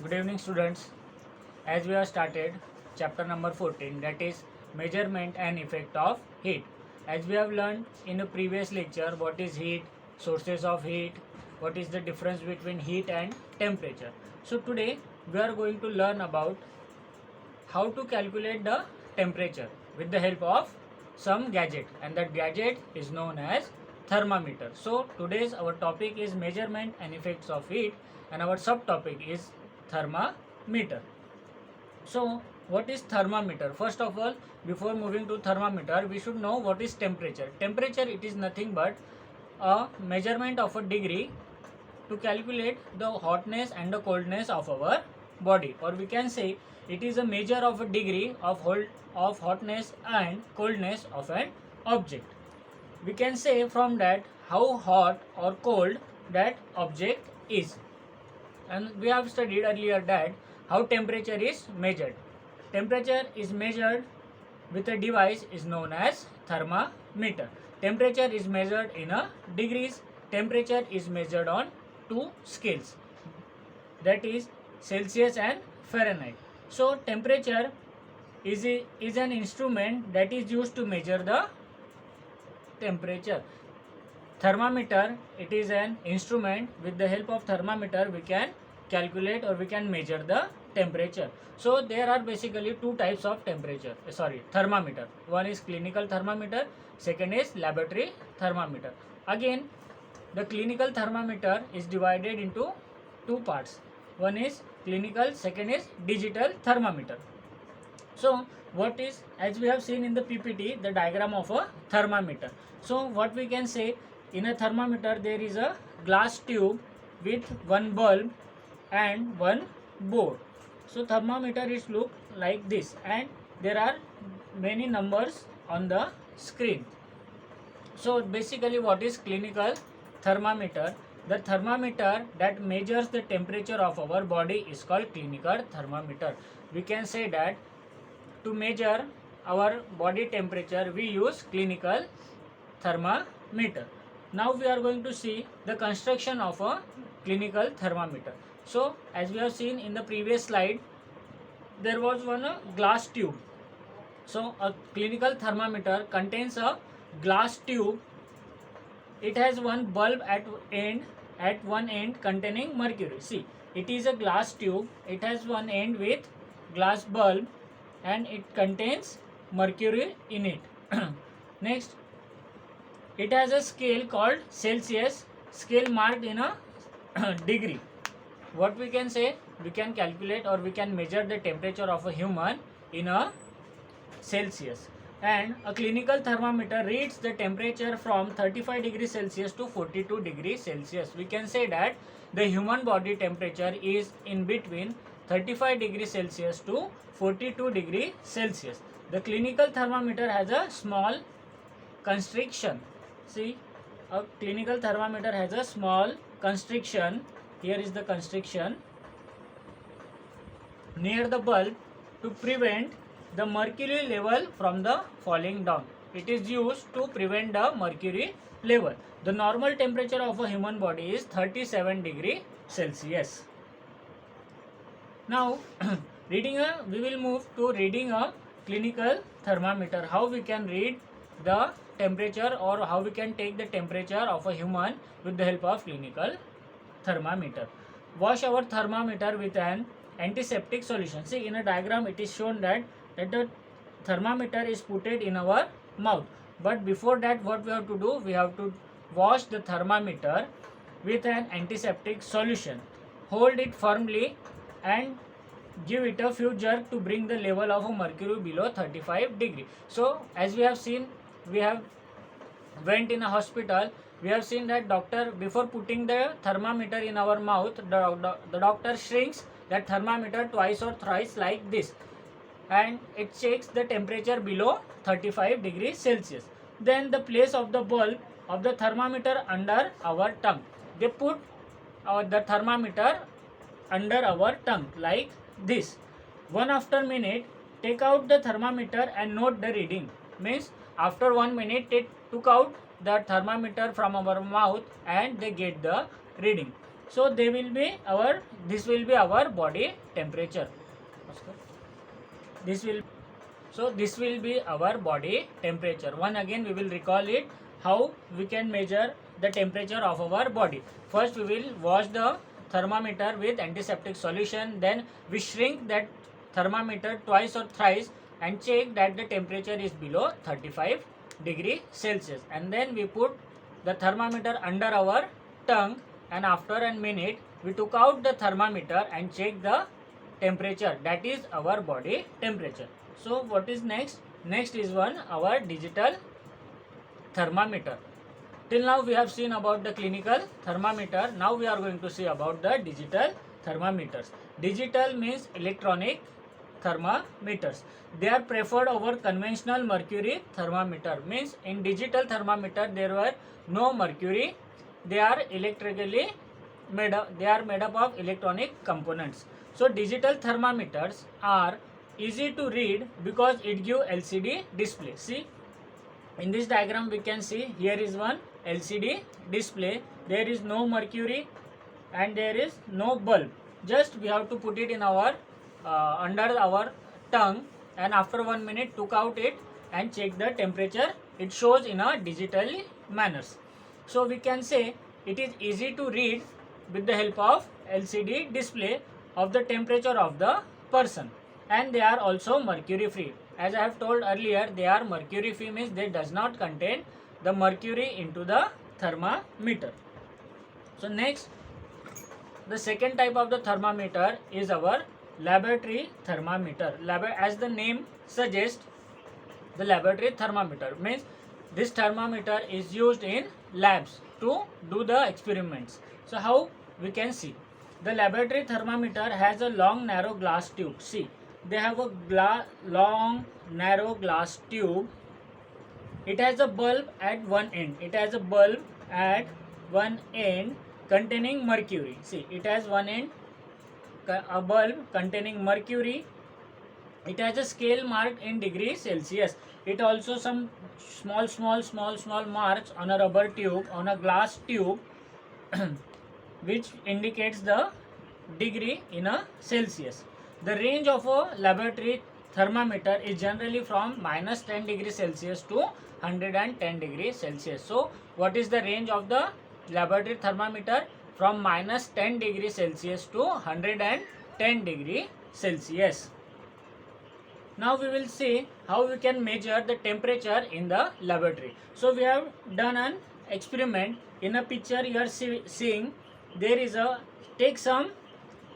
Good evening, students. As we have started chapter number 14, that is measurement and effect of heat. As we have learned in a previous lecture, what is heat, sources of heat, what is the difference between heat and temperature. So today we are going to learn about how to calculate the temperature with the help of some gadget, and that gadget is known as thermometer. So today's our topic is measurement and effects of heat, and our subtopic is thermometer. So what is thermometer? First of all, before moving to thermometer, we should know what is temperature. Temperature, it is nothing but a measurement of a degree to calculate the hotness and the coldness of our body, or we can say it is a measure of a degree of hotness and coldness of an object. We can say from that how hot or cold that object is. And we have studied earlier that how temperature is measured. Temperature is measured with a device is known as thermometer. Temperature is measured in a degrees. Temperature is measured on two scales, that is Celsius and Fahrenheit. So temperature is an instrument that is used to measure the temperature. Thermometer, it is an instrument. With the help of thermometer we can calculate or we can measure the temperature. So there are basically two types of thermometer. One is clinical thermometer, second is laboratory thermometer. Again, the clinical thermometer is divided into two parts. One is clinical, second is digital thermometer. So what is, as we have seen in the PPT, the diagram of a thermometer. So what we can say, in a thermometer there is a glass tube with one bulb and one board. So thermometer is look like this, and there are many numbers on the screen. So basically what is clinical thermometer? The thermometer that measures the temperature of our body is called clinical thermometer. We can say that to measure our body temperature we use clinical thermometer. Now we are going to see the construction of a clinical thermometer. So as we have seen in the previous slide, there was one glass tube. So a clinical thermometer contains a glass tube. It has one bulb at one end containing mercury. See, it is a glass tube. It has one end with glass bulb and it contains mercury in it. Next, it has a scale called Celsius, scale marked in a degree. What we can say, we can calculate or we can measure the temperature of a human in a Celsius. And a clinical thermometer reads the temperature from 35 degrees Celsius to 42 degrees Celsius. We can say that the human body temperature is in between 35 degrees Celsius to 42 degrees Celsius. The clinical thermometer has a small constriction. See, a clinical thermometer has a small constriction. Here is the constriction near the bulb to prevent the mercury level from the falling down. It is used to prevent the mercury level. The normal temperature of a human body is 37 degrees Celsius. Now we will move to reading a clinical thermometer. How we can read the temperature or how we can take the temperature of a human with the help of clinical thermometer. Wash our thermometer with an antiseptic solution. See, in a diagram it is shown that the thermometer is put in our mouth, but before that what we have to do, we have to wash the thermometer with an antiseptic solution. Hold it firmly and give it a few jerks to bring the level of mercury below 35 degree. So as we have seen, we have went in a hospital, we have seen that doctor, before putting the thermometer in our mouth, the doctor shrinks that thermometer twice or thrice like this, and it checks the temperature below 35 degrees Celsius. Then the place of the bulb of the thermometer under our tongue. They put the thermometer under our tongue like this. One after minute, take out the thermometer and note the reading. Means after 1 minute they took out the thermometer from our mouth and they get the reading. So they will be our, this will be our body temperature. This will, so this will be our body temperature. One again we will recall it, how we can measure the temperature of our body. First we will wash the thermometer with antiseptic solution, then we shrink that thermometer twice or thrice and check that the temperature is below 35 degree Celsius, and then we put the thermometer under our tongue, and after a minute we took out the thermometer and check the temperature, that is our body temperature. So what is next? Next is one, our digital thermometer. Till now we have seen about the clinical thermometer. Now we are going to see about the digital thermometers. Digital means electronic thermometers. They are preferred over conventional mercury thermometer. Means in digital thermometer there were no mercury. They are electrically made up. They are made up of electronic components. So digital thermometers are easy to read because it gives LCD display. See, in this diagram we can see here is one LCD display. There is no mercury and there is no bulb. Just we have to put it in our under our tongue, and after 1 minute took out it and check the temperature. It shows in a digital manners. So we can say it is easy to read with the help of LCD display of the temperature of the person, and they are also mercury free. As I have told earlier, they are mercury free means they does not contain the mercury into the thermometer. So next, the second type of the thermometer is our laboratory thermometer. As the name suggests, the laboratory thermometer means this thermometer is used in labs to do the experiments. So how we can see? The laboratory thermometer has a long narrow glass tube. See, they have a long narrow glass tube. It has a bulb at one end. It has a bulb at one end containing mercury. See, it has one end, a bulb containing mercury. It has a scale marked in degrees Celsius. It also some small marks on a rubber tube, on a glass tube which indicates the degree in a Celsius. The range of a laboratory thermometer is generally from -10 degrees Celsius to 110 degrees Celsius. So what is the range of the laboratory thermometer? From -10 degrees Celsius to 110 degrees Celsius. Now we will see how we can measure the temperature in the laboratory. So we have done an experiment. In a picture you are seeing there is a, take some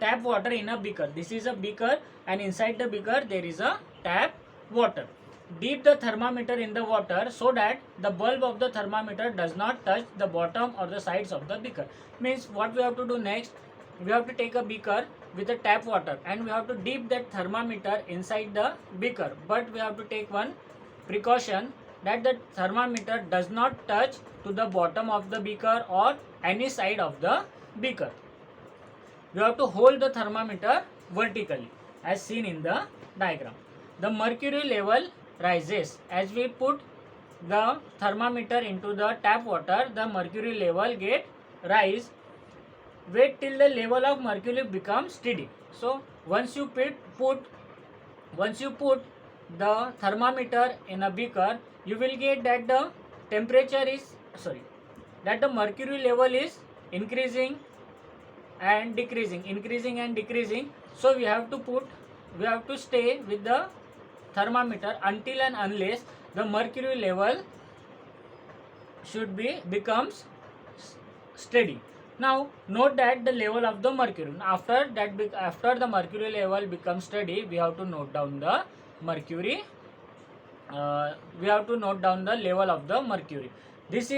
tap water in a beaker. This is a beaker, and inside the beaker there is a tap water. Dip the thermometer in the water so that the bulb of the thermometer does not touch the bottom or the sides of the beaker. Means what we have to do next? We have to take a beaker with a tap water and we have to dip that thermometer inside the beaker. But we have to take one precaution, that the thermometer does not touch to the bottom of the beaker or any side of the beaker. We have to hold the thermometer vertically as seen in the diagram. The mercury level rises as we put the thermometer into the tap water. The mercury level get rise. Wait till the level of mercury becomes steady. So once you put the thermometer in a beaker, you will get that the temperature is that the mercury level is increasing and decreasing. So we have to stay with the thermometer until and unless the mercury level becomes steady. Now note that the level of the mercury. After the mercury level becomes steady, we have to note down the mercury. We have to note down the level of the mercury. This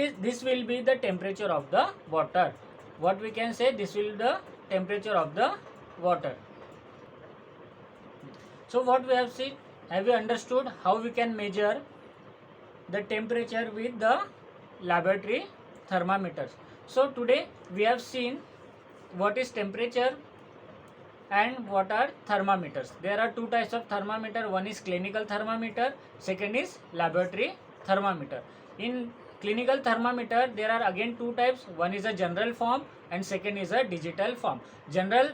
will be the temperature of the water. What we can say, this will be the temperature of the water. So what we have seen, have you understood how we can measure the temperature with the laboratory thermometers? So today we have seen what is temperature and what are thermometers. There are two types of thermometer. One is clinical thermometer, second is laboratory thermometer. In Clinical thermometer, there are again two types. One is a general form and second is a digital form. The general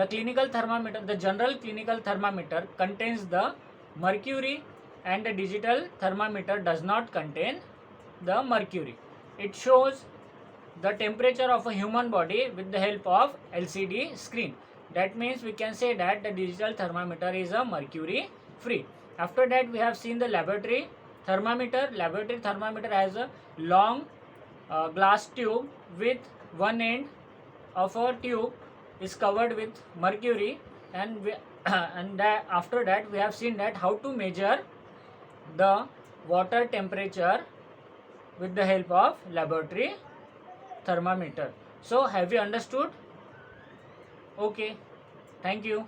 clinical thermometer contains the mercury, and the digital thermometer does not contain the mercury. It shows the temperature of a human body with the help of LCD screen. That means we can say that the digital thermometer is a mercury free. After that, we have seen the laboratory thermometer. Laboratory thermometer has a long glass tube with one end of a tube is covered with mercury, and after that we have seen that how to measure the water temperature with the help of laboratory thermometer. So have you understood? Okay, thank you.